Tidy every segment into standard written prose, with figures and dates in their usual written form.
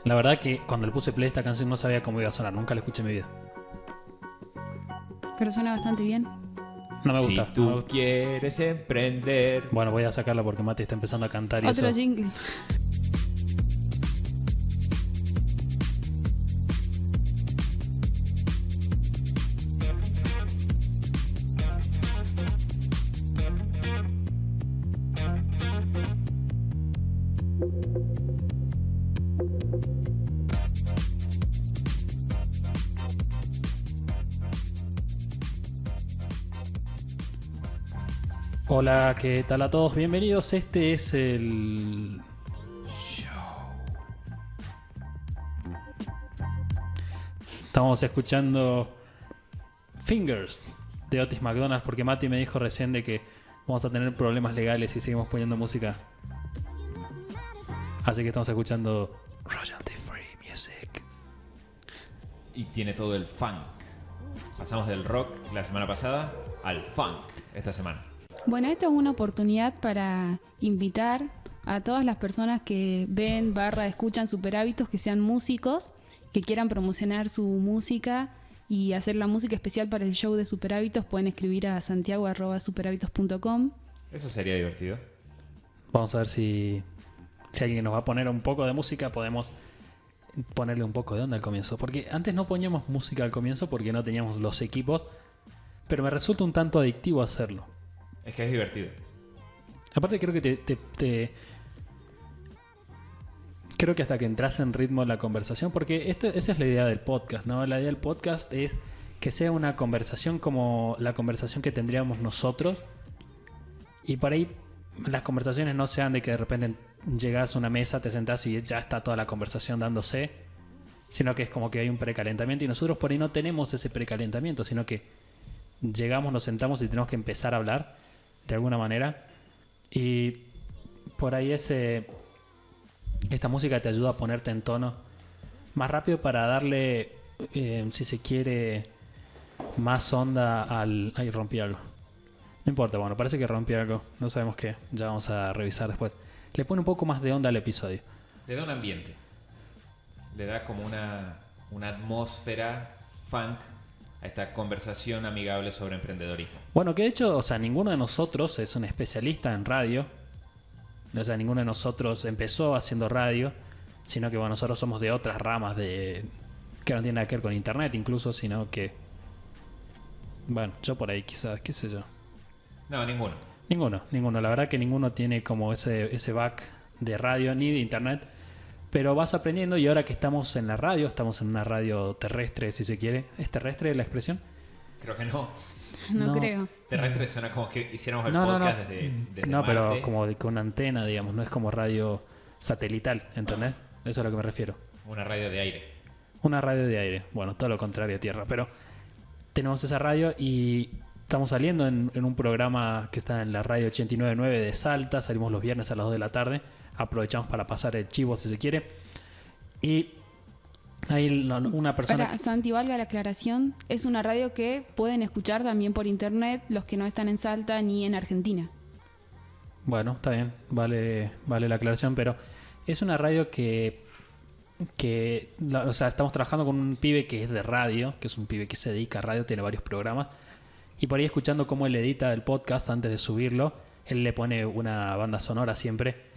La verdad que cuando le puse play a esta canción no sabía cómo iba a sonar, nunca la escuché en mi vida. Pero suena bastante bien. No me Si gusta. tú no me gusta. quieres emprender. Bueno, voy a sacarla porque Mati está empezando a cantar y Otro eso. jingle. Hola, ¿qué tal a todos? Bienvenidos. Este es el Estamos escuchando Fingers de Otis McDonald porque Mati me dijo recién de que vamos a tener problemas legales si seguimos poniendo música. Así que estamos escuchando Royalty Free Music. Y tiene todo el funk. Pasamos del rock la semana pasada al funk esta semana. Bueno, esto es una oportunidad para invitar a todas las personas que ven, escuchan Super Hábitos, que sean músicos, que quieran promocionar su música y hacer la música especial para el show de Super Hábitos. Pueden escribir a santiago@superhábitos.com. Eso sería divertido. Vamos a ver si alguien nos va a poner un poco de música, podemos ponerle un poco de onda al comienzo. Porque antes no poníamos música al comienzo porque no teníamos los equipos, pero me resulta un tanto adictivo hacerlo. Es que es divertido. Aparte creo que creo que hasta que entras en ritmo en la conversación, porque esa es la idea del podcast, ¿no? La idea del podcast es que sea una conversación como la conversación que tendríamos nosotros. Y por ahí las conversaciones no sean de que de repente llegas a una mesa, te sentás y ya está toda la conversación dándose, sino que es como que hay un precalentamiento y nosotros por ahí no tenemos ese precalentamiento, sino que llegamos, nos sentamos y tenemos que empezar a hablar de alguna manera. Y por ahí esta música te ayuda a ponerte en tono más rápido para darle, si se quiere, más onda al... Ay, rompí algo. No importa, bueno, parece que rompí algo. No sabemos qué. Ya vamos a revisar después. Le pone un poco más de onda al episodio. Le da un ambiente. Le da como una atmósfera funk a esta conversación amigable sobre emprendedorismo. Bueno, que de hecho, o sea, ninguno de nosotros es un especialista en radio. O sea, ninguno de nosotros empezó haciendo radio, sino que bueno, nosotros somos de otras ramas que no tienen nada que ver con internet incluso, sino que... Bueno, yo por ahí quizás, qué sé yo. No, ninguno. Ninguno. La verdad que ninguno tiene como ese back de radio ni de internet. Pero vas aprendiendo y ahora que estamos en la radio, estamos en una radio terrestre, si se quiere. ¿Es terrestre la expresión? Creo que no. No creo. Terrestre suena como que hiciéramos el podcast desde No, Marte. pero como con antena, digamos. No es como radio satelital, ¿entendés? Eso es a lo que me refiero. Una radio de aire. Una radio de aire. Bueno, todo lo contrario a tierra. Pero tenemos esa radio y estamos saliendo en un programa que está en la radio 89.9 de Salta. Salimos los viernes a las 2 de la tarde. Aprovechamos para pasar el chivo si se quiere. Y hay una persona... Para Santi, valga la aclaración, es una radio que pueden escuchar también por internet los que no están en Salta ni en Argentina. Bueno, está bien, vale la aclaración, pero es una radio o sea, estamos trabajando con un pibe que es de radio, que es un pibe que se dedica a radio, tiene varios programas, y por ahí escuchando cómo él edita el podcast antes de subirlo, él le pone una banda sonora siempre.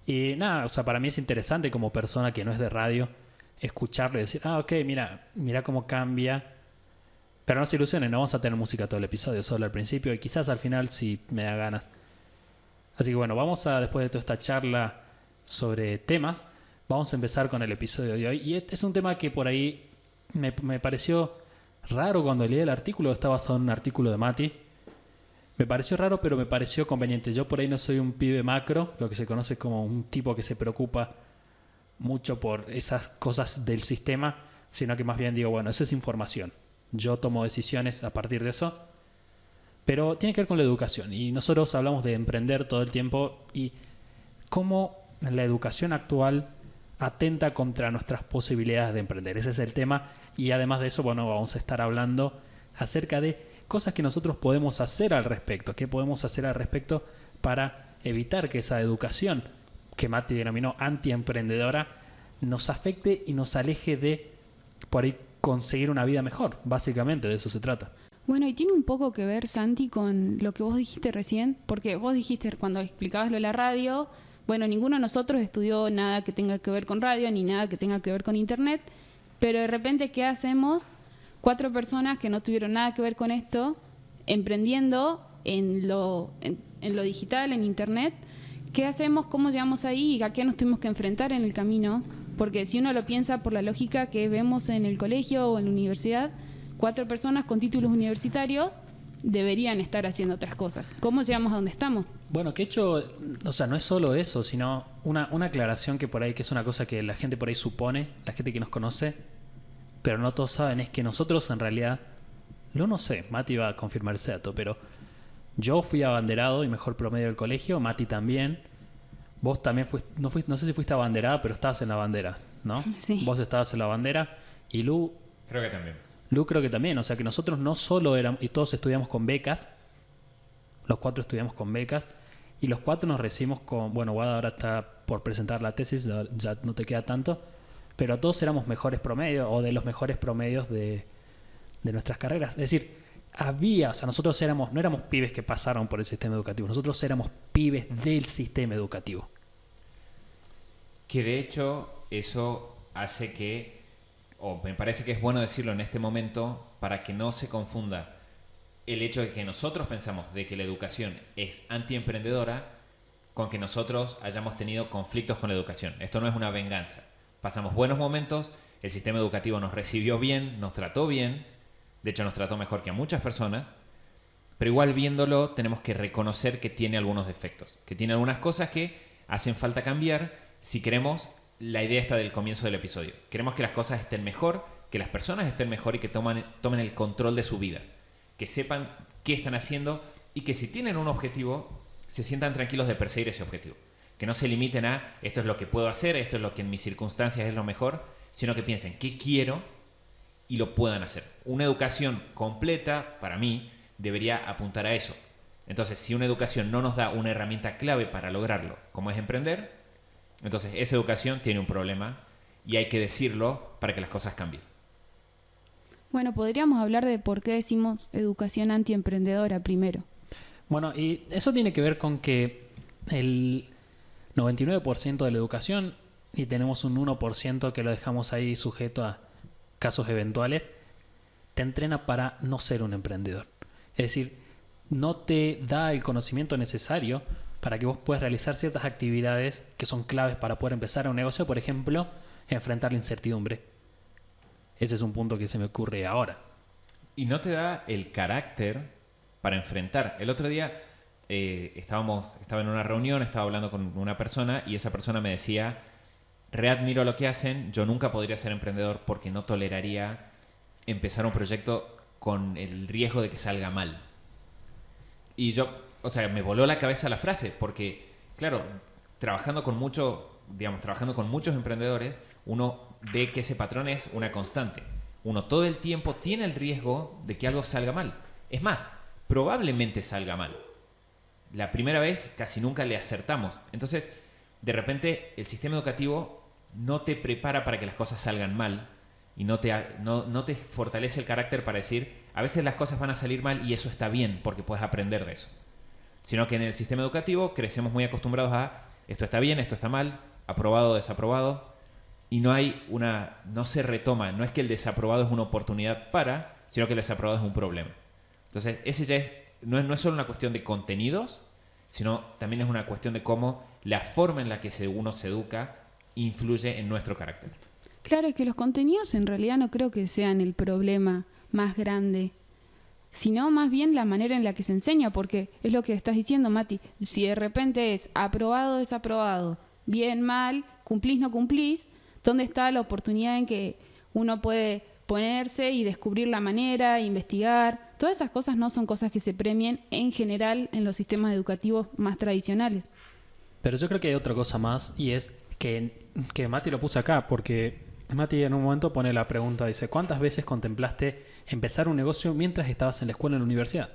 Y nada, o sea, para mí es interesante como persona que no es de radio, escucharlo y decir, ok, mira cómo cambia. Pero no se ilusionen, no vamos a tener música todo el episodio, solo al principio y quizás al final si me da ganas. Así que bueno, después de toda esta charla sobre temas, vamos a empezar con el episodio de hoy. Y es un tema que por ahí me pareció raro cuando leí el artículo, está basado en un artículo de Mati. Me pareció raro, pero me pareció conveniente. Yo por ahí no soy un pibe macro, lo que se conoce como un tipo que se preocupa mucho por esas cosas del sistema, sino que más bien digo, bueno, eso es información. Yo tomo decisiones a partir de eso, pero tiene que ver con la educación. Y nosotros hablamos de emprender todo el tiempo y cómo la educación actual atenta contra nuestras posibilidades de emprender. Ese es el tema. Y además de eso, bueno, vamos a estar hablando acerca de cosas que nosotros podemos hacer al respecto. ¿Qué podemos hacer al respecto para evitar que esa educación que Mati denominó antiemprendedora nos afecte y nos aleje de por ahí conseguir una vida mejor. Básicamente de eso se trata. Bueno, y tiene un poco que ver, Santi, con lo que vos dijiste recién, porque vos dijiste cuando explicabas lo de la radio, bueno, ninguno de nosotros estudió nada que tenga que ver con radio, ni nada que tenga que ver con internet, pero de repente, ¿qué hacemos? 4 personas que no tuvieron nada que ver con esto, emprendiendo en lo digital, en internet. ¿Qué hacemos? ¿Cómo llegamos ahí? ¿Y a qué nos tuvimos que enfrentar en el camino? Porque si uno lo piensa por la lógica que vemos en el colegio o en la universidad, 4 personas con títulos universitarios deberían estar haciendo otras cosas. ¿Cómo llegamos a donde estamos? Bueno, que hecho, o sea, no es solo eso, sino una aclaración que por ahí, que es una cosa que la gente por ahí supone, la gente que nos conoce, pero no todos saben, es que nosotros en realidad, no sé, Mati va a confirmar ese dato, pero yo fui abanderado y mejor promedio del colegio, Mati también. Vos también no sé si fuiste abanderada, pero estabas en la bandera, ¿no? Sí. Vos estabas en la bandera y Lu Creo que también. creo que también, o sea que nosotros no solo éramos, y todos estudiamos con becas, los 4 estudiamos con becas, y los 4 nos recibimos con, bueno, Wada ahora está por presentar la tesis, ya no te queda tanto, pero todos éramos mejores promedios, o de los mejores promedios de nuestras carreras. Es decir, o sea, nosotros no éramos pibes que pasaron por el sistema educativo, nosotros éramos pibes del sistema educativo. Que de hecho eso hace que, o me parece que es bueno decirlo en este momento, para que no se confunda el hecho de que nosotros pensamos de que la educación es antiemprendedora con que nosotros hayamos tenido conflictos con la educación. Esto no es una venganza. Pasamos buenos momentos, el sistema educativo nos recibió bien, nos trató bien, de hecho nos trató mejor que a muchas personas, pero igual viéndolo tenemos que reconocer que tiene algunos defectos, que tiene algunas cosas que hacen falta cambiar si queremos la idea esta del comienzo del episodio. Queremos que las cosas estén mejor, que las personas estén mejor y que tomen el control de su vida, que sepan qué están haciendo y que si tienen un objetivo se sientan tranquilos de perseguir ese objetivo. Que no se limiten a esto es lo que puedo hacer, esto es lo que en mis circunstancias es lo mejor, sino que piensen qué quiero y lo puedan hacer. Una educación completa, para mí, debería apuntar a eso. Entonces, si una educación no nos da una herramienta clave para lograrlo, como es emprender, entonces esa educación tiene un problema y hay que decirlo para que las cosas cambien. Bueno, podríamos hablar de por qué decimos educación antiemprendedora primero. Bueno, y eso tiene que ver con que el 99% de la educación, y tenemos un 1% que lo dejamos ahí sujeto a casos eventuales, te entrena para no ser un emprendedor. Es decir, no te da el conocimiento necesario para que vos puedas realizar ciertas actividades que son claves para poder empezar un negocio, por ejemplo, enfrentar la incertidumbre. Ese es un punto que se me ocurre ahora. Y no te da el carácter para enfrentar. El otro día estaba en una reunión, estaba hablando con una persona y esa persona me decía, readmiro lo que hacen, yo nunca podría ser emprendedor porque no toleraría empezar un proyecto con el riesgo de que salga mal. Y yo, o sea, me voló la cabeza la frase porque, claro, trabajando con muchos emprendedores, uno ve que ese patrón es una constante. Uno todo el tiempo tiene el riesgo de que algo salga mal. Es más, probablemente salga mal. La primera vez casi nunca le acertamos. Entonces, de repente, el sistema educativo no te prepara para que las cosas salgan mal y no te fortalece el carácter para decir, a veces las cosas van a salir mal y eso está bien porque puedes aprender de eso. Sino que en el sistema educativo crecemos muy acostumbrados a esto está bien, esto está mal, aprobado, desaprobado, y no se retoma. No es que el desaprobado es una oportunidad sino que el desaprobado es un problema. Entonces, ese ya no es solo una cuestión de contenidos, sino también es una cuestión de cómo la forma en la que uno se educa influye en nuestro carácter. Claro, es que los contenidos en realidad no creo que sean el problema más grande, sino más bien la manera en la que se enseña, porque es lo que estás diciendo, Mati. Si de repente es aprobado, desaprobado, bien, mal, cumplís, no cumplís, ¿dónde está la oportunidad en que uno puede ponerse y descubrir la manera, investigar? Todas esas cosas no son cosas que se premien en general en los sistemas educativos más tradicionales. Pero yo creo que hay otra cosa más y es que Mati lo puse acá porque Mati en un momento pone la pregunta, dice, ¿cuántas veces contemplaste empezar un negocio mientras estabas en la escuela o en la universidad?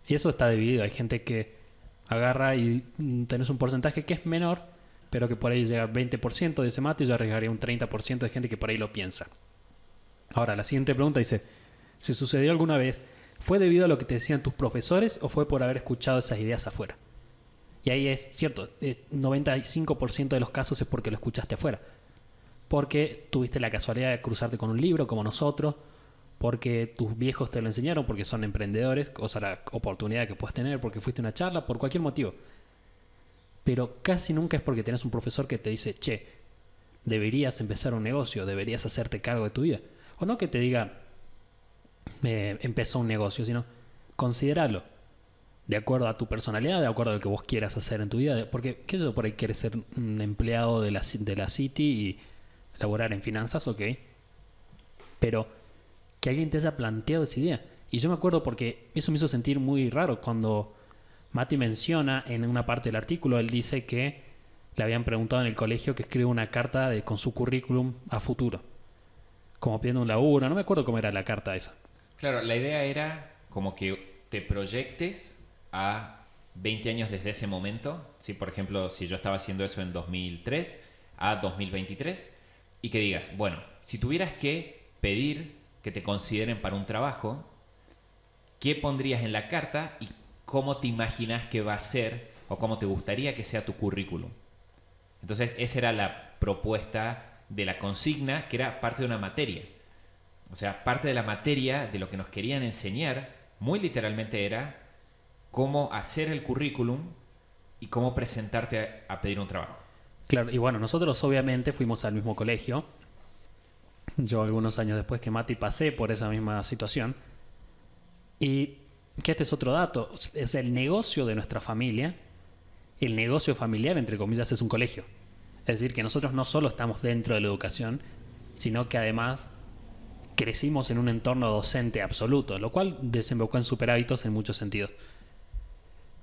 Y eso está dividido. Hay gente que agarra y tenés un porcentaje que es menor, pero que por ahí llega 20% de ese mate y yo arriesgaría un 30% de gente que por ahí lo piensa. Ahora, la siguiente pregunta dice, si sucedió alguna vez, ¿fue debido a lo que te decían tus profesores o fue por haber escuchado esas ideas afuera? Y ahí es cierto, 95% de los casos es porque lo escuchaste afuera. Porque tuviste la casualidad de cruzarte con un libro como nosotros, porque tus viejos te lo enseñaron, porque son emprendedores, o sea, la oportunidad que puedes tener, porque fuiste a una charla, por cualquier motivo. Pero casi nunca es porque tenés un profesor que te dice, che, deberías empezar un negocio, deberías hacerte cargo de tu vida. O no que te diga, empezó un negocio, sino considéralo de acuerdo a tu personalidad, de acuerdo a lo que vos quieras hacer en tu vida. Porque, ¿qué es eso? Por ahí quieres ser un empleado de la City y laborar en finanzas, ok. Pero que alguien te haya planteado esa idea. Y yo me acuerdo porque eso me hizo sentir muy raro cuando Mati menciona en una parte del artículo, él dice que le habían preguntado en el colegio que escriba una carta con su currículum a futuro. Como pidiendo un laburo, no me acuerdo cómo era la carta esa. Claro, la idea era como que te proyectes a 20 años desde ese momento. ¿Sí? Por ejemplo, si yo estaba haciendo eso en 2003 a 2023 y que digas, bueno, si tuvieras que pedir que te consideren para un trabajo, ¿qué pondrías en la carta y cómo te imaginas que va a ser o cómo te gustaría que sea tu currículum? Entonces, esa era la propuesta de la consigna, que era parte de una materia. O sea, parte de la materia de lo que nos querían enseñar, muy literalmente era cómo hacer el currículum y cómo presentarte a pedir un trabajo. Claro, y bueno, nosotros obviamente fuimos al mismo colegio. Yo algunos años después que Mati pasé por esa misma situación. Y que este es otro dato, es el negocio de nuestra familia. El negocio familiar, entre comillas, es un colegio. Es decir, que nosotros no solo estamos dentro de la educación, sino que además crecimos en un entorno docente absoluto, lo cual desembocó en superhábitos en muchos sentidos.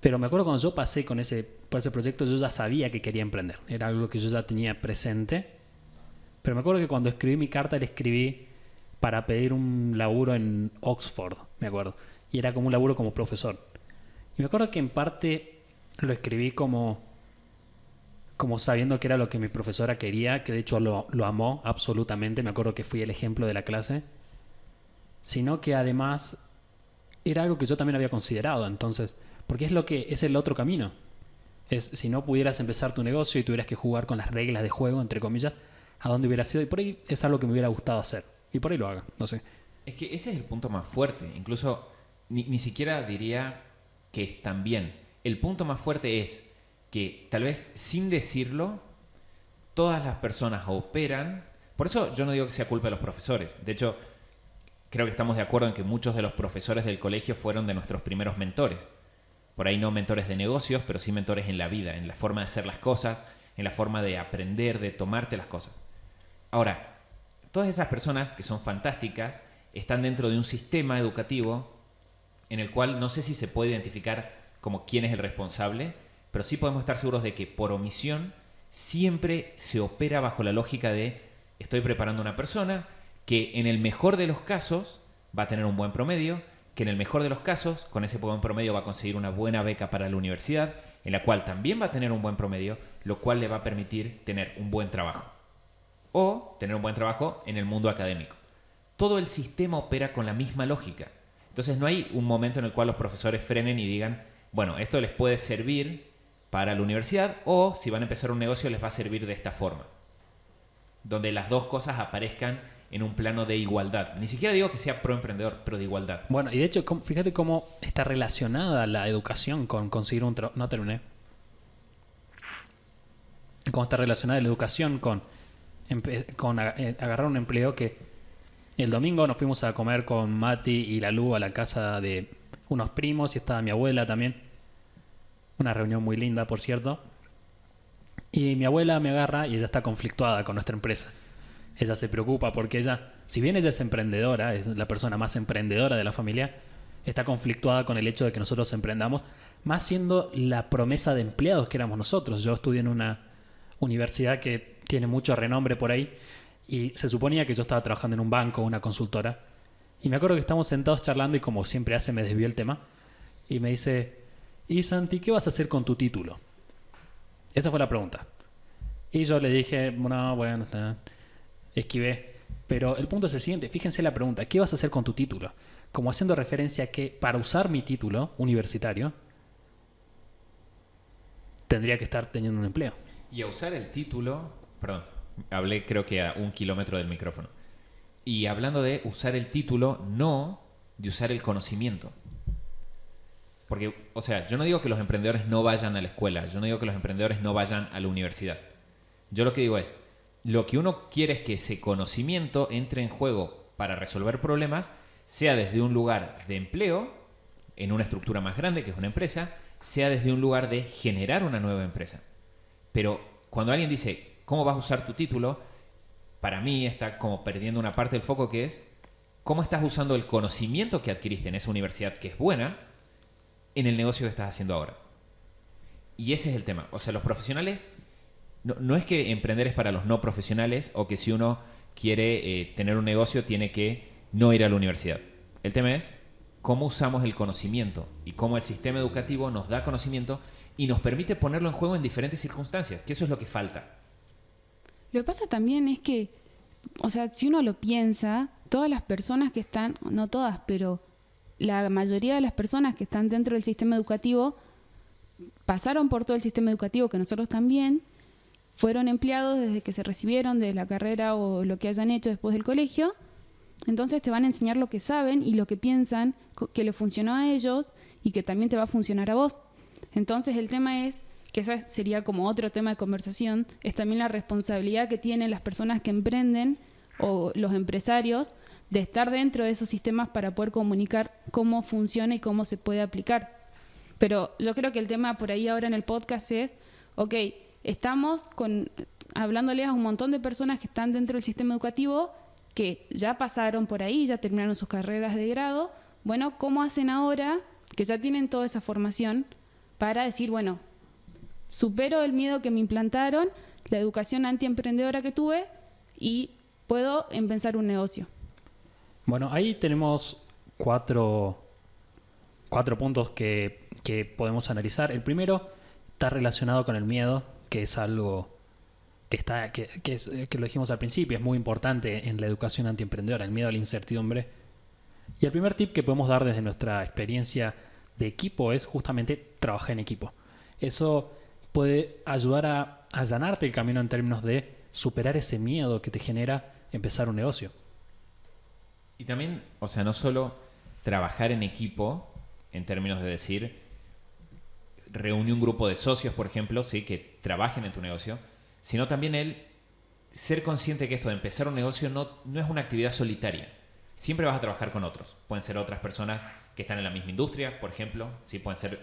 Pero me acuerdo cuando yo pasé por ese proyecto, yo ya sabía que quería emprender. Era algo que yo ya tenía presente. Pero me acuerdo que cuando escribí mi carta, le escribí para pedir un laburo en Oxford, me acuerdo. Y era como un laburo como profesor. Y me acuerdo que en parte lo escribí como sabiendo que era lo que mi profesora quería, que de hecho lo amó absolutamente. Me acuerdo que fui el ejemplo de la clase. Sino que además era algo que yo también había considerado. Entonces, porque es el otro camino. Es si no pudieras empezar tu negocio y tuvieras que jugar con las reglas de juego, entre comillas, ¿a dónde hubiera sido? Y por ahí es algo que me hubiera gustado hacer. Y por ahí lo haga, no sé. Es que ese es el punto más fuerte. Incluso ni siquiera diría que es tan bien. El punto más fuerte es que tal vez sin decirlo, todas las personas operan. Por eso yo no digo que sea culpa de los profesores. De hecho, creo que estamos de acuerdo en que muchos de los profesores del colegio fueron de nuestros primeros mentores. Por ahí no mentores de negocios, pero sí mentores en la vida, en la forma de hacer las cosas, en la forma de aprender, de tomarte las cosas. Ahora, todas esas personas que son fantásticas están dentro de un sistema educativo en el cual no sé si se puede identificar como quién es el responsable, pero sí podemos estar seguros de que por omisión siempre se opera bajo la lógica de estoy preparando a una persona que en el mejor de los casos va a tener un buen promedio, que en el mejor de los casos con ese buen promedio va a conseguir una buena beca para la universidad, en la cual también va a tener un buen promedio, lo cual le va a permitir tener un buen trabajo. O tener un buen trabajo en el mundo académico. Todo el sistema opera con la misma lógica. Entonces no hay un momento en el cual los profesores frenen y digan, bueno, esto les puede servir para la universidad o si van a empezar un negocio les va a servir de esta forma. Donde las dos cosas aparezcan en un plano de igualdad. Ni siquiera digo que sea pro emprendedor, pero de igualdad. Bueno, y de hecho, fíjate cómo está relacionada la educación con conseguir un trabajo. No terminé. Cómo está relacionada la educación con agarrar un empleo que el domingo nos fuimos a comer con Mati y la Lu a la casa de unos primos y estaba mi abuela también. Una reunión muy linda, por cierto. Y mi abuela me agarra y ella está conflictuada con nuestra empresa. Ella se preocupa porque ella, si bien ella es emprendedora, es la persona más emprendedora de la familia, está conflictuada con el hecho de que nosotros emprendamos, más siendo la promesa de empleados que éramos nosotros. Yo estudié en una universidad que tiene mucho renombre por ahí y se suponía que yo estaba trabajando en un banco o una consultora. Y me acuerdo que estamos sentados charlando y como siempre hace me desvió el tema y me dice, ¿y Santi, qué vas a hacer con tu título? Esa fue la pregunta. Y yo le dije, no, bueno, esquivé. Pero el punto es el siguiente, fíjense la pregunta, ¿qué vas a hacer con tu título? Como haciendo referencia a que para usar mi título universitario, tendría que estar teniendo un empleo. Y a usar el título, perdón, hablé creo que a 1 kilómetro del micrófono. Y hablando de usar el título, no de usar el conocimiento. Porque, o sea, yo no digo que los emprendedores no vayan a la escuela, yo no digo que los emprendedores no vayan a la universidad. Yo lo que digo es, lo que uno quiere es que ese conocimiento entre en juego para resolver problemas, sea desde un lugar de empleo, en una estructura más grande que es una empresa, sea desde un lugar de generar una nueva empresa. Pero cuando alguien dice, ¿cómo vas a usar tu título? Para mí está como perdiendo una parte del foco que es, ¿cómo estás usando el conocimiento que adquiriste en esa universidad que es buena en el negocio que estás haciendo ahora? Y ese es el tema. O sea, los profesionales, no es que emprender es para los no profesionales o que si uno quiere tener un negocio tiene que no ir a la universidad. El tema es cómo usamos el conocimiento y cómo el sistema educativo nos da conocimiento y nos permite ponerlo en juego en diferentes circunstancias, que eso es lo que falta. Lo que pasa también es que, o sea, si uno lo piensa, todas las personas que están, no todas, pero la mayoría de las personas que están dentro del sistema educativo pasaron por todo el sistema educativo, que nosotros también, fueron empleados desde que se recibieron de la carrera o lo que hayan hecho después del colegio. Entonces te van a enseñar lo que saben y lo que piensan que le funcionó a ellos y que también te va a funcionar a vos. Entonces el tema es, que ese sería como otro tema de conversación, es también la responsabilidad que tienen las personas que emprenden o los empresarios de estar dentro de esos sistemas para poder comunicar cómo funciona y cómo se puede aplicar. Pero yo creo que el tema por ahí ahora en el podcast es, ok, estamos hablándoles a un montón de personas que están dentro del sistema educativo que ya pasaron por ahí, ya terminaron sus carreras de grado. Bueno, ¿cómo hacen ahora que ya tienen toda esa formación para decir, bueno, supero el miedo que me implantaron, la educación antiemprendedora que tuve y puedo empezar un negocio? Bueno, ahí tenemos cuatro puntos que podemos analizar. El primero está relacionado con el miedo, que es algo que lo dijimos al principio, es muy importante en la educación antiemprendedora, el miedo a la incertidumbre. Y el primer tip que podemos dar desde nuestra experiencia de equipo es justamente trabajar en equipo. Eso puede ayudar a allanarte el camino en términos de superar ese miedo que te genera empezar un negocio. Y también, o sea, no solo trabajar en equipo en términos de decir, reúne un grupo de socios, por ejemplo, ¿sí?, que trabajen en tu negocio, sino también el ser consciente que esto de empezar un negocio no es una actividad solitaria. Siempre vas a trabajar con otros. Pueden ser otras personas que están en la misma industria, por ejemplo, ¿sí? Pueden ser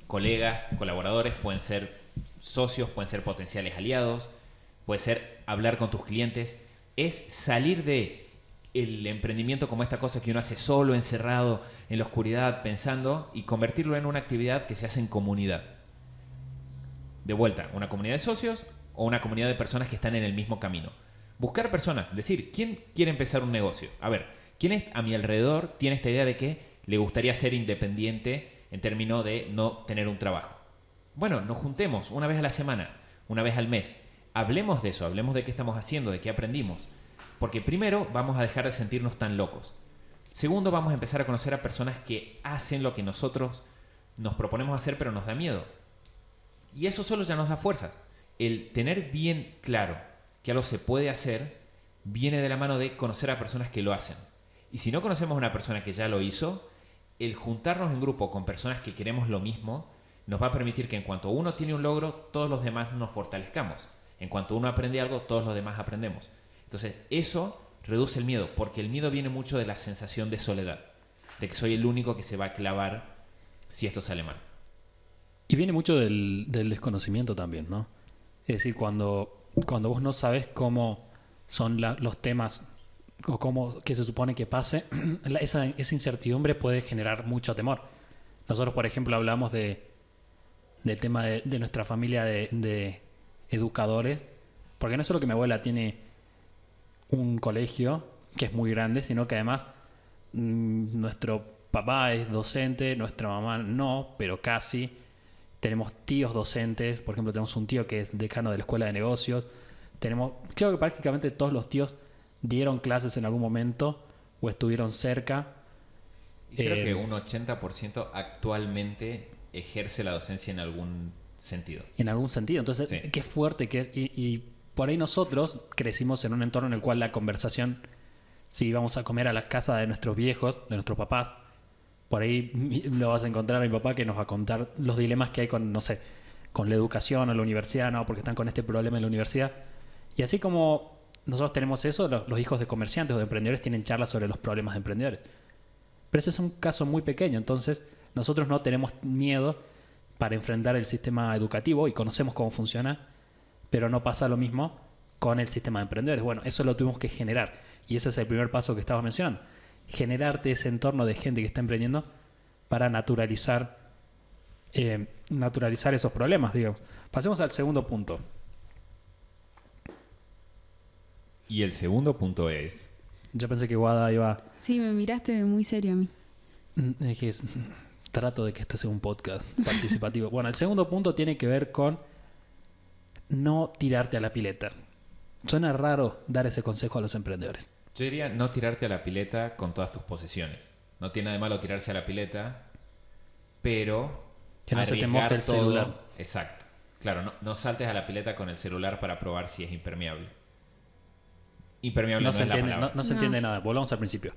colegas, colaboradores, pueden ser socios, pueden ser potenciales aliados, puede ser hablar con tus clientes. Es salir de el emprendimiento como esta cosa que uno hace solo, encerrado en la oscuridad, pensando, y convertirlo en una actividad que se hace en comunidad. De vuelta, una comunidad de socios o una comunidad de personas que están en el mismo camino. Buscar personas, decir, ¿quién quiere empezar un negocio? A ver, ¿quién a mi alrededor tiene esta idea de que le gustaría ser independiente en términos de no tener un trabajo? Bueno, nos juntemos una vez a la semana, una vez al mes. Hablemos de eso, hablemos de qué estamos haciendo, de qué aprendimos. Porque primero vamos a dejar de sentirnos tan locos. Segundo, vamos a empezar a conocer a personas que hacen lo que nosotros nos proponemos hacer pero nos da miedo. Y eso solo ya nos da fuerzas. El tener bien claro que algo se puede hacer viene de la mano de conocer a personas que lo hacen. Y si no conocemos a una persona que ya lo hizo, el juntarnos en grupo con personas que queremos lo mismo nos va a permitir que en cuanto uno tiene un logro, todos los demás nos fortalezcamos. En cuanto uno aprende algo, todos los demás aprendemos. Entonces, eso reduce el miedo, porque el miedo viene mucho de la sensación de soledad, de que soy el único que se va a clavar si esto sale mal. Y viene mucho del desconocimiento también, ¿no? Es decir, cuando vos no sabes cómo son los temas o qué se supone que pase, esa incertidumbre puede generar mucho temor. Nosotros, por ejemplo, hablamos del tema de nuestra familia de educadores, porque no es solo que mi abuela tiene un colegio que es muy grande, sino que además nuestro papá es docente, nuestra mamá no, pero casi. tenemos tíos docentes, por ejemplo, tenemos un tío que es decano de la escuela de negocios, creo que prácticamente todos los tíos dieron clases en algún momento o estuvieron cerca. Y creo que un 80% actualmente ejerce la docencia en algún sentido. En algún sentido. Entonces, Sí. qué fuerte que es. Y por ahí nosotros crecimos en un entorno en el cual la conversación, si íbamos a comer a la casa de nuestros viejos, de nuestros papás, por ahí lo vas a encontrar a mi papá que nos va a contar los dilemas que hay con, no sé, con la educación o la universidad, ¿no? Porque están con este problema en la universidad. Y así como nosotros tenemos eso, los hijos de comerciantes o de emprendedores tienen charlas sobre los problemas de emprendedores. Pero ese es un caso muy pequeño, entonces nosotros no tenemos miedo para enfrentar el sistema educativo y conocemos cómo funciona, pero no pasa lo mismo con el sistema de emprendedores. Bueno, eso lo tuvimos que generar y ese es el primer paso que estabas mencionando. Generarte ese entorno de gente que está emprendiendo para naturalizar esos problemas, digamos. Pasemos al segundo punto. Y el segundo punto es... Yo pensé que Guada iba... Sí, me miraste muy serio a mí. Trato de que esto sea un podcast participativo. Bueno, el segundo punto tiene que ver con no tirarte a la pileta. Suena raro dar ese consejo a los emprendedores. Yo diría no tirarte a la pileta con todas tus posesiones. No tiene nada de malo tirarse a la pileta, pero... Que no se te moje el celular. Exacto. Claro, no saltes a la pileta con el celular para probar si es impermeable. Impermeable no se es la entiende, palabra. no se entiende nada. Volvamos al principio.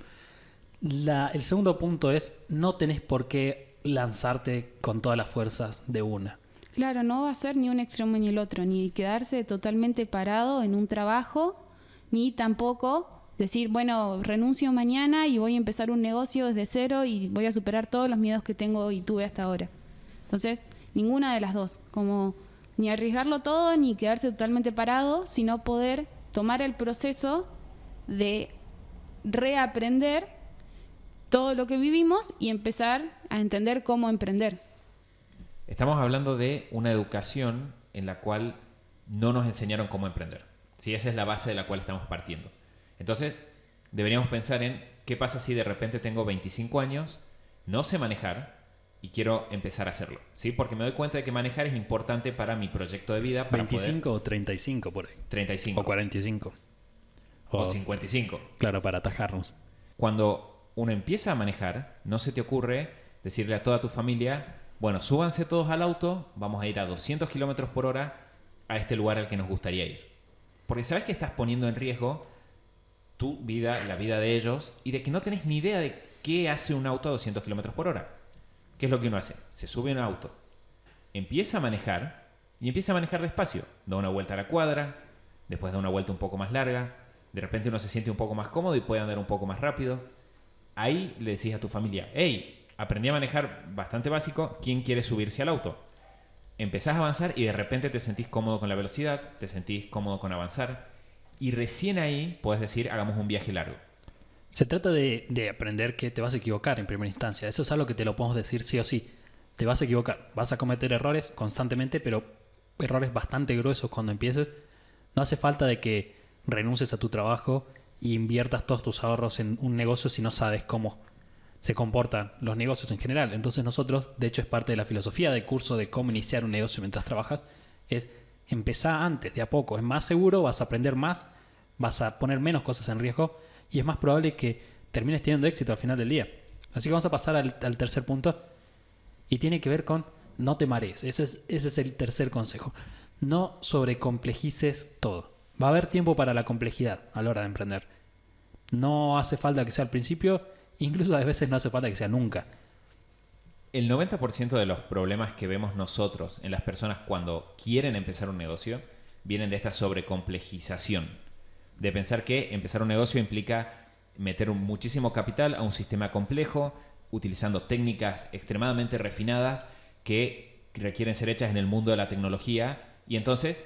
El segundo punto es no tenés por qué lanzarte con todas las fuerzas de una. Claro, no va a ser ni un extremo ni el otro, ni quedarse totalmente parado en un trabajo, ni tampoco decir, bueno, renuncio mañana y voy a empezar un negocio desde cero y voy a superar todos los miedos que tengo y tuve hasta ahora. Entonces, ninguna de las dos, como ni arriesgarlo todo ni quedarse totalmente parado, sino poder tomar el proceso de reaprender todo lo que vivimos y empezar a entender cómo emprender. Estamos hablando de una educación en la cual no nos enseñaron cómo emprender. ¿Sí? Esa es la base de la cual estamos partiendo. Entonces, deberíamos pensar en qué pasa si de repente tengo 25 años, no sé manejar y quiero empezar a hacerlo. ¿Sí? Porque me doy cuenta de que manejar es importante para mi proyecto de vida. Para 25 o 35 por ahí. 35. O 45. O 55. Claro, para atajarnos. Cuando uno empieza a manejar, no se te ocurre decirle a toda tu familia, bueno, súbanse todos al auto, vamos a ir a 200 kilómetros por hora a este lugar al que nos gustaría ir. Porque sabes que estás poniendo en riesgo tu vida, la vida de ellos, y de que no tenés ni idea de qué hace un auto a 200 kilómetros por hora. ¿Qué es lo que uno hace? Se sube a un auto, empieza a manejar y empieza a manejar despacio. Da una vuelta a la cuadra, después da una vuelta un poco más larga, de repente uno se siente un poco más cómodo y puede andar un poco más rápido. Ahí le decís a tu familia, hey, aprendí a manejar bastante básico, ¿quién quiere subirse al auto? Empezás a avanzar y de repente te sentís cómodo con la velocidad, te sentís cómodo con avanzar y recién ahí podés decir, hagamos un viaje largo. Se trata de aprender que te vas a equivocar en primera instancia. Eso es algo que te lo podemos decir sí o sí. Te vas a equivocar, vas a cometer errores constantemente, pero errores bastante gruesos cuando empieces. No hace falta de que renuncies a tu trabajo y inviertas todos tus ahorros en un negocio si no sabes cómo se comportan los negocios en general. Entonces nosotros, de hecho es parte de la filosofía del curso de cómo iniciar un negocio mientras trabajas, es empezar antes, de a poco. Es más seguro, vas a aprender más, vas a poner menos cosas en riesgo y es más probable que termines teniendo éxito al final del día. Así que vamos a pasar al tercer punto y tiene que ver con no te marees. Ese es el tercer consejo. No sobrecomplejices todo. Va a haber tiempo para la complejidad a la hora de emprender. No hace falta que sea al principio, incluso a veces no hace falta que sea nunca. El 90% de los problemas que vemos nosotros en las personas cuando quieren empezar un negocio vienen de esta sobrecomplejización. De pensar que empezar un negocio implica meter muchísimo capital a un sistema complejo, utilizando técnicas extremadamente refinadas que requieren ser hechas en el mundo de la tecnología y entonces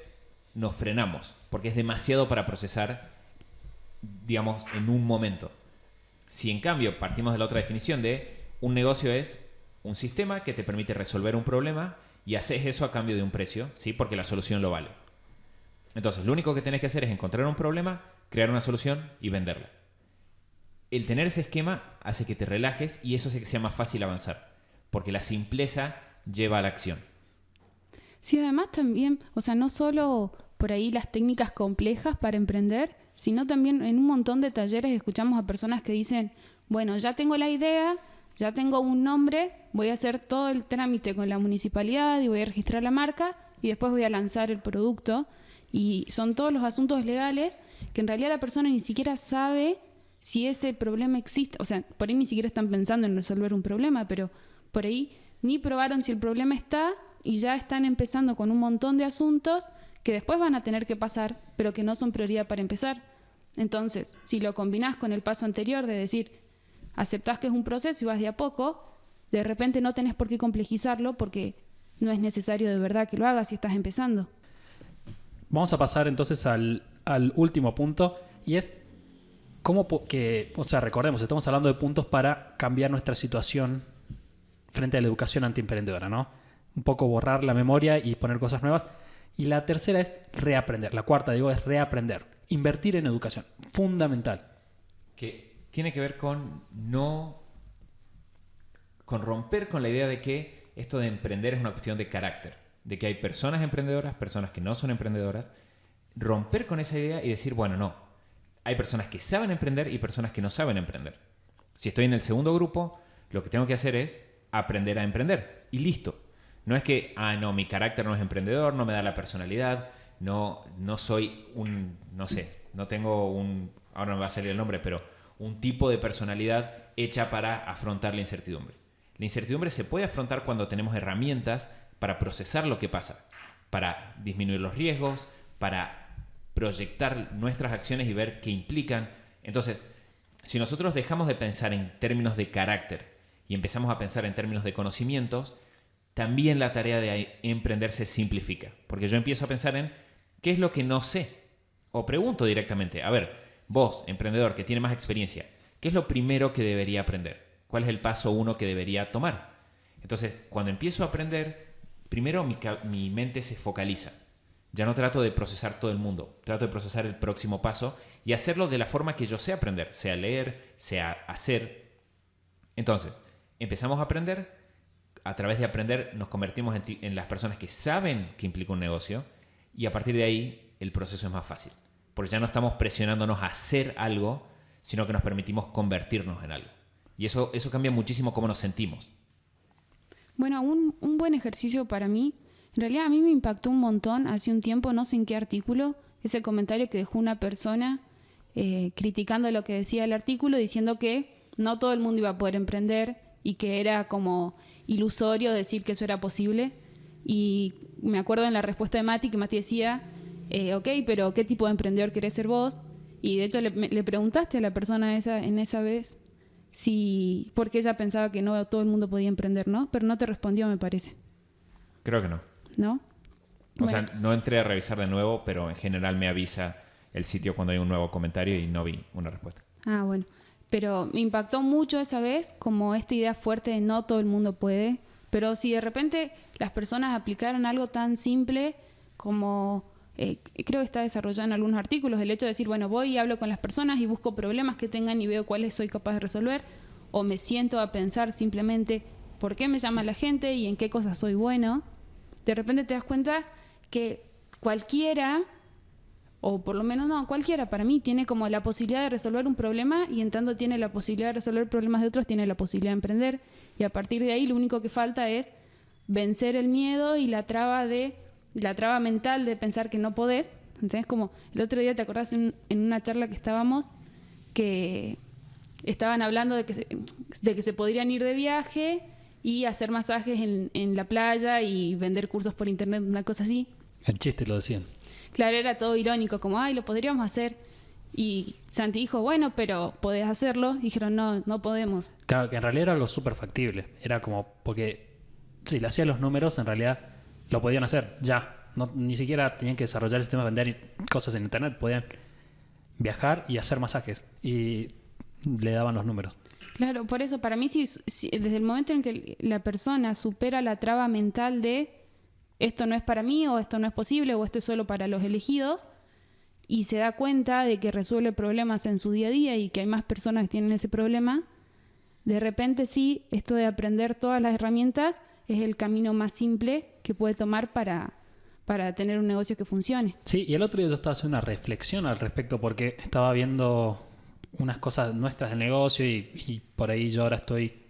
nos frenamos porque es demasiado para procesar, digamos, en un momento. Si en cambio partimos de la otra definición de un negocio es un sistema que te permite resolver un problema y haces eso a cambio de un precio, ¿sí? Porque la solución lo vale. Entonces, lo único que tenés que hacer es encontrar un problema, crear una solución y venderla. El tener ese esquema hace que te relajes y eso hace que sea más fácil avanzar, porque la simpleza lleva a la acción. Sí, además también, o sea, no solo por ahí las técnicas complejas para emprender, sino también en un montón de talleres escuchamos a personas que dicen, bueno, ya tengo la idea, ya tengo un nombre, voy a hacer todo el trámite con la municipalidad y voy a registrar la marca y después voy a lanzar el producto. Y son todos los asuntos legales que en realidad la persona ni siquiera sabe si ese problema existe. O sea, por ahí ni siquiera están pensando en resolver un problema, pero por ahí ni probaron si el problema está y ya están empezando con un montón de asuntos que después van a tener que pasar, pero que no son prioridad para empezar. Entonces, si lo combinás con el paso anterior de decir, aceptás que es un proceso y vas de a poco, de repente no tenés por qué complejizarlo porque no es necesario de verdad que lo hagas si estás empezando. Vamos a pasar entonces al último punto y es recordemos, estamos hablando de puntos para cambiar nuestra situación frente a la educación antiemprendedora, ¿no? Un poco borrar la memoria y poner cosas nuevas. Y la tercera es reaprender. La cuarta, es reaprender. Invertir en educación. Fundamental. Que tiene que ver con romper con la idea de que esto de emprender es una cuestión de carácter. De que hay personas emprendedoras, personas que no son emprendedoras. Romper con esa idea y decir, bueno, no. Hay personas que saben emprender y personas que no saben emprender. Si estoy en el segundo grupo, lo que tengo que hacer es aprender a emprender. Y listo. No es que, mi carácter no es emprendedor, no me da la personalidad, no soy no tengo ahora me va a salir el nombre, pero un tipo de personalidad hecha para afrontar la incertidumbre. La incertidumbre se puede afrontar cuando tenemos herramientas para procesar lo que pasa, para disminuir los riesgos, para proyectar nuestras acciones y ver qué implican. Entonces, si nosotros dejamos de pensar en términos de carácter y empezamos a pensar en términos de conocimientos, también la tarea de emprender se simplifica. Porque yo empiezo a pensar en qué es lo que no sé. O pregunto directamente, a ver, vos, emprendedor que tiene más experiencia, ¿qué es lo primero que debería aprender? ¿Cuál es el paso 1 que debería tomar? Entonces, cuando empiezo a aprender, primero mi mente se focaliza. Ya no trato de procesar todo el mundo, trato de procesar el próximo paso y hacerlo de la forma que yo sé aprender, sea leer, sea hacer. Entonces, empezamos a aprender. A través de aprender nos convertimos en las personas que saben qué implica un negocio y a partir de ahí el proceso es más fácil. Porque ya no estamos presionándonos a hacer algo, sino que nos permitimos convertirnos en algo. Y eso cambia muchísimo cómo nos sentimos. Bueno, un buen ejercicio para mí, en realidad a mí me impactó un montón hace un tiempo, no sé en qué artículo, ese comentario que dejó una persona criticando lo que decía el artículo, diciendo que no todo el mundo iba a poder emprender y que era como ilusorio decir que eso era posible. Y me acuerdo en la respuesta de Mati, que Mati decía, ok, pero ¿qué tipo de emprendedor querés ser vos? Y de hecho le preguntaste a la persona en esa vez porque ella pensaba que no todo el mundo podía emprender, ¿no? Pero no te respondió, me parece. Creo que no. ¿No? O sea, no entré a revisar de nuevo, pero en general me avisa el sitio cuando hay un nuevo comentario y no vi una respuesta. Ah, bueno. Pero me impactó mucho esa vez como esta idea fuerte de no todo el mundo puede. Pero si de repente las personas aplicaran algo tan simple como, creo que está desarrollado en algunos artículos, el hecho de decir, bueno, voy y hablo con las personas y busco problemas que tengan y veo cuáles soy capaz de resolver, o me siento a pensar simplemente por qué me llama la gente y en qué cosas soy bueno, de repente te das cuenta que cualquiera, o por lo menos no, cualquiera para mí tiene como la posibilidad de resolver un problema y en tanto tiene la posibilidad de resolver problemas de otros, tiene la posibilidad de emprender y a partir de ahí lo único que falta es vencer el miedo y la traba mental de pensar que no podés. Entonces, como el otro día te acordás en una charla que estábamos que estaban hablando de que se podrían ir de viaje y hacer masajes en la playa y vender cursos por internet, una cosa así. El chiste lo decían. Claro, era todo irónico, como, lo podríamos hacer. Y Santi dijo, bueno, pero ¿podés hacerlo? Y dijeron, no podemos. Claro, que en realidad era algo súper factible. Era como, porque si le hacían los números, en realidad lo podían hacer ya. Ni siquiera tenían que desarrollar el sistema de vender cosas en internet. Podían viajar y hacer masajes. Y le daban los números. Claro, por eso, para mí, si desde el momento en que la persona supera la traba mental de esto no es para mí, o esto no es posible, o esto es solo para los elegidos, y se da cuenta de que resuelve problemas en su día a día y que hay más personas que tienen ese problema, de repente sí, esto de aprender todas las herramientas es el camino más simple que puede tomar para tener un negocio que funcione. Sí, y el otro día yo estaba haciendo una reflexión al respecto porque estaba viendo unas cosas nuestras del negocio y por ahí yo ahora estoy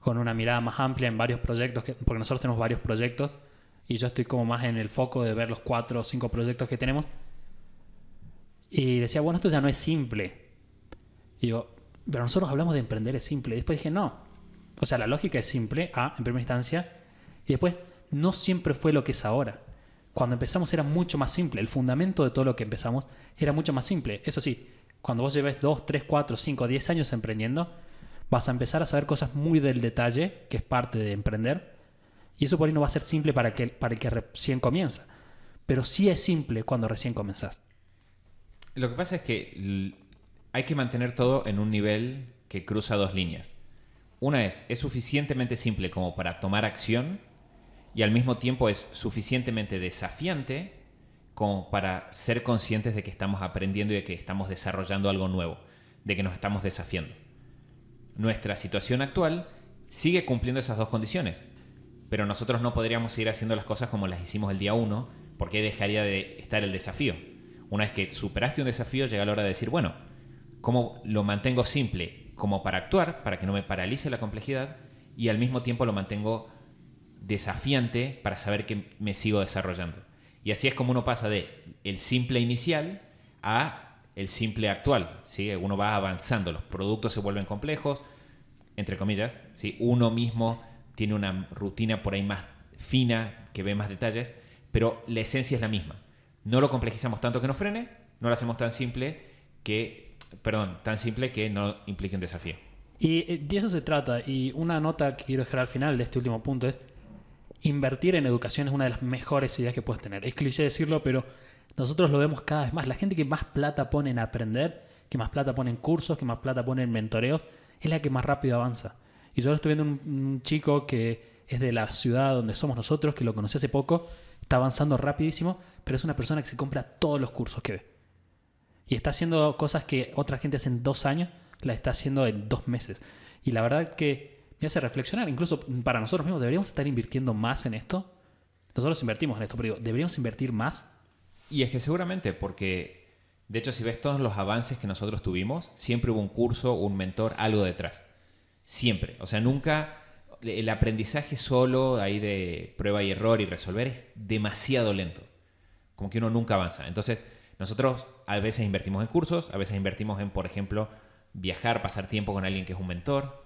con una mirada más amplia en varios proyectos, porque nosotros tenemos varios proyectos y yo estoy como más en el foco de ver los 4 o 5 proyectos que tenemos. Y decía, bueno, esto ya no es simple. Y digo, pero nosotros hablamos de emprender es simple. Y después dije, no. O sea, la lógica es simple, en primera instancia, y después no siempre fue lo que es ahora. Cuando empezamos era mucho más simple. El fundamento de todo lo que empezamos era mucho más simple. Eso sí, cuando vos lleves 2, 3, 4, 5, 10 años emprendiendo, vas a empezar a saber cosas muy del detalle, que es parte de emprender. Y eso por ahí no va a ser simple para el que recién comienza. Pero sí es simple cuando recién comenzás. Lo que pasa es que hay que mantener todo en un nivel que cruza 2 líneas. Una es suficientemente simple como para tomar acción y al mismo tiempo es suficientemente desafiante como para ser conscientes de que estamos aprendiendo y de que estamos desarrollando algo nuevo, de que nos estamos desafiando. Nuestra situación actual sigue cumpliendo esas 2 condiciones, pero nosotros no podríamos seguir haciendo las cosas como las hicimos el día 1 porque ahí dejaría de estar el desafío. Una vez que superaste un desafío, llega la hora de decir, bueno, ¿cómo lo mantengo simple como para actuar, para que no me paralice la complejidad y al mismo tiempo lo mantengo desafiante para saber que me sigo desarrollando? Y así es como uno pasa de el simple inicial a el simple actual, ¿sí? Uno va avanzando, los productos se vuelven complejos, entre comillas, ¿sí? Uno mismo tiene una rutina por ahí más fina, que ve más detalles, pero la esencia es la misma. No lo complejizamos tanto que nos frene, no lo hacemos tan simple que no implique un desafío. Y de eso se trata. Y una nota que quiero dejar al final de este último punto es: invertir en educación es una de las mejores ideas que puedes tener. Es cliché decirlo, pero nosotros lo vemos cada vez más. La gente que más plata pone en aprender, que más plata pone en cursos, que más plata pone en mentoreos, es la que más rápido avanza. Y yo ahora estoy viendo un chico que es de la ciudad donde somos nosotros, que lo conocí hace poco, está avanzando rapidísimo, pero es una persona que se compra todos los cursos que ve. Y está haciendo cosas que otra gente hace en 2 años, la está haciendo en 2 meses. Y la verdad que me hace reflexionar. Incluso para nosotros mismos, ¿deberíamos estar invirtiendo más en esto? Nosotros invertimos en esto, pero digo, ¿deberíamos invertir más? Y es que seguramente, porque de hecho si ves todos los avances que nosotros tuvimos, siempre hubo un curso, un mentor, algo detrás. Siempre. O sea, nunca el aprendizaje solo ahí de prueba y error y resolver es demasiado lento. Como que uno nunca avanza. Entonces, nosotros a veces invertimos en cursos, a veces invertimos en, por ejemplo, viajar, pasar tiempo con alguien que es un mentor.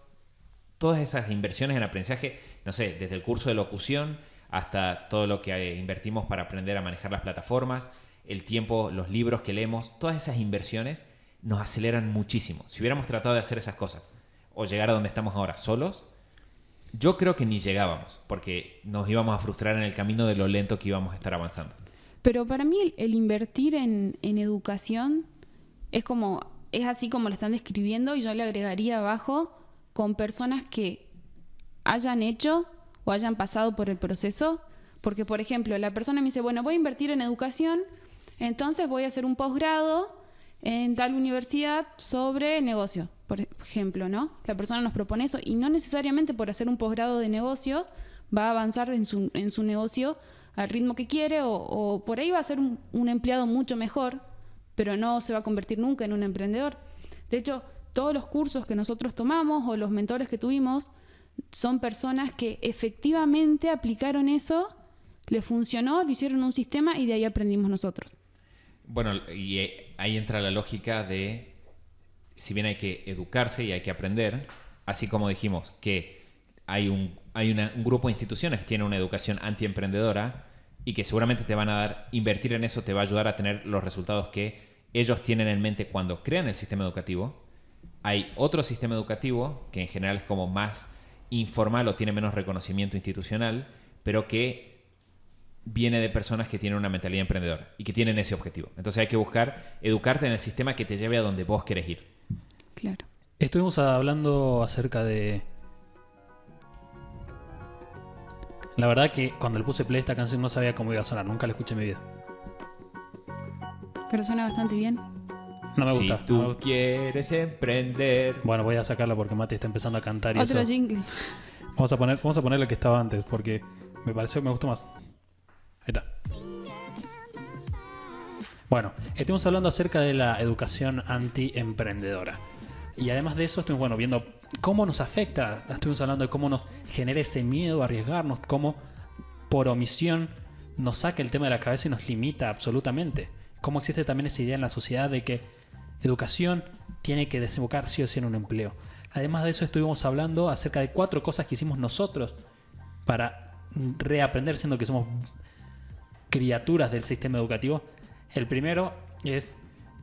Todas esas inversiones en aprendizaje, no sé, desde el curso de locución hasta todo lo que invertimos para aprender a manejar las plataformas, el tiempo, los libros que leemos, todas esas inversiones nos aceleran muchísimo. Si hubiéramos tratado de hacer esas cosas o llegar a donde estamos ahora solos, yo creo que ni llegábamos, porque nos íbamos a frustrar en el camino de lo lento que íbamos a estar avanzando. Pero para mí el invertir en educación es así como lo están describiendo, y yo le agregaría abajo con personas que hayan hecho o hayan pasado por el proceso. Porque, por ejemplo, la persona me dice, bueno, voy a invertir en educación, entonces voy a hacer un posgrado en tal universidad sobre negocio, por ejemplo, ¿no? La persona nos propone eso y no necesariamente por hacer un posgrado de negocios va a avanzar en su negocio al ritmo que quiere o por ahí va a ser un empleado mucho mejor, pero no se va a convertir nunca en un emprendedor. De hecho, todos los cursos que nosotros tomamos o los mentores que tuvimos son personas que efectivamente aplicaron eso, le funcionó, lo hicieron en un sistema y de ahí aprendimos nosotros. Bueno, y ahí entra la lógica de, si bien hay que educarse y hay que aprender, así como dijimos que hay un grupo de instituciones que tienen una educación antiemprendedora y que seguramente te van a dar, invertir en eso te va a ayudar a tener los resultados que ellos tienen en mente cuando crean el sistema educativo. Hay otro sistema educativo que en general es como más informal o tiene menos reconocimiento institucional, pero que viene de personas que tienen una mentalidad emprendedora y que tienen ese objetivo. Entonces hay que buscar educarte en el sistema que te lleve a donde vos querés ir. Claro. Estuvimos hablando acerca de... La verdad que cuando le puse play a esta canción no sabía cómo iba a sonar. Nunca la escuché en mi vida. Pero suena bastante bien. No me Si gusta. tú no me gusta. quieres emprender... Bueno, voy a sacarla porque Mati está empezando a cantar y Otro eso. jingle. Vamos a poner lo que estaba antes porque Me pareció que me gustó más. Ahí está. Bueno, estuvimos hablando acerca de la educación anti-emprendedora. Y además de eso, estuvimos viendo cómo nos afecta. Estuvimos hablando de cómo nos genera ese miedo a arriesgarnos, cómo por omisión nos saca el tema de la cabeza y nos limita absolutamente. Cómo existe también esa idea en la sociedad de que educación tiene que desembocar sí o sí en un empleo. Además de eso, estuvimos hablando acerca de 4 cosas que hicimos nosotros para reaprender, siendo que somos criaturas del sistema educativo. El primero es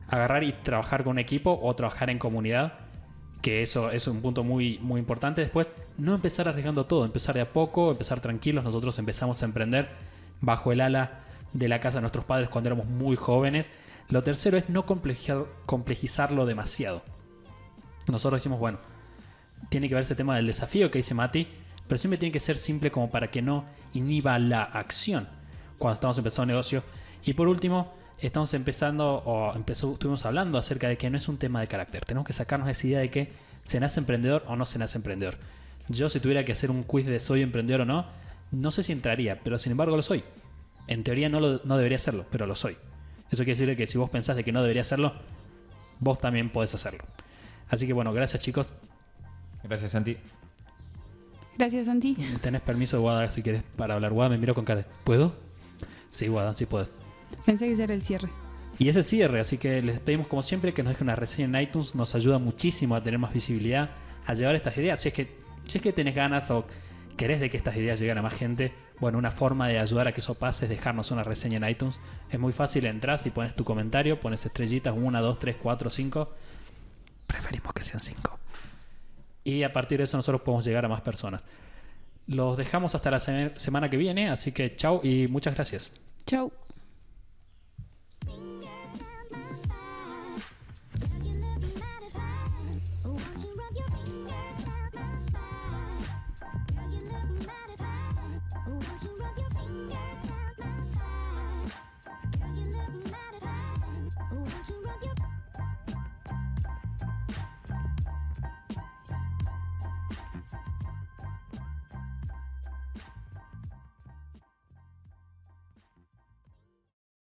agarrar y trabajar con un equipo o trabajar en comunidad, que eso es un punto muy, muy importante. Después, no empezar arriesgando todo, empezar de a poco, empezar tranquilos. Nosotros empezamos a emprender bajo el ala de la casa de nuestros padres cuando éramos muy jóvenes. Lo tercero es no complejizarlo demasiado. Nosotros dijimos, bueno, tiene que ver ese tema del desafío que dice Mati, pero siempre tiene que ser simple como para que no inhiba la acción cuando estamos empezando un negocio. Y por último, estuvimos hablando acerca de que no es un tema de carácter. Tenemos que sacarnos esa idea de que se nace emprendedor o no se nace emprendedor. Yo, si tuviera que hacer un quiz de soy emprendedor o no, no sé si entraría, pero sin embargo lo soy. En teoría no debería hacerlo, pero lo soy. Eso quiere decir que si vos pensás de que no debería hacerlo, vos también podés hacerlo. Así que bueno, gracias chicos. Gracias, Santi. Gracias, Santi. Tenés permiso, Guada, si querés para hablar. Guada, me miro con cara de, ¿puedo? Sí, Guada, sí puedes. Pensé que ese era el cierre. Y es el cierre, así que les pedimos como siempre que nos dejen una reseña en iTunes. Nos ayuda muchísimo a tener más visibilidad, a llevar estas ideas. Si es que tenés ganas o querés de que estas ideas lleguen a más gente, bueno, una forma de ayudar a que eso pase es dejarnos una reseña en iTunes. Es muy fácil, entras y pones tu comentario, pones estrellitas, 1, 2, 3, 4, 5. Preferimos que sean 5. Y a partir de eso nosotros podemos llegar a más personas. Los dejamos hasta la semana que viene, así que chau y muchas gracias. Chau.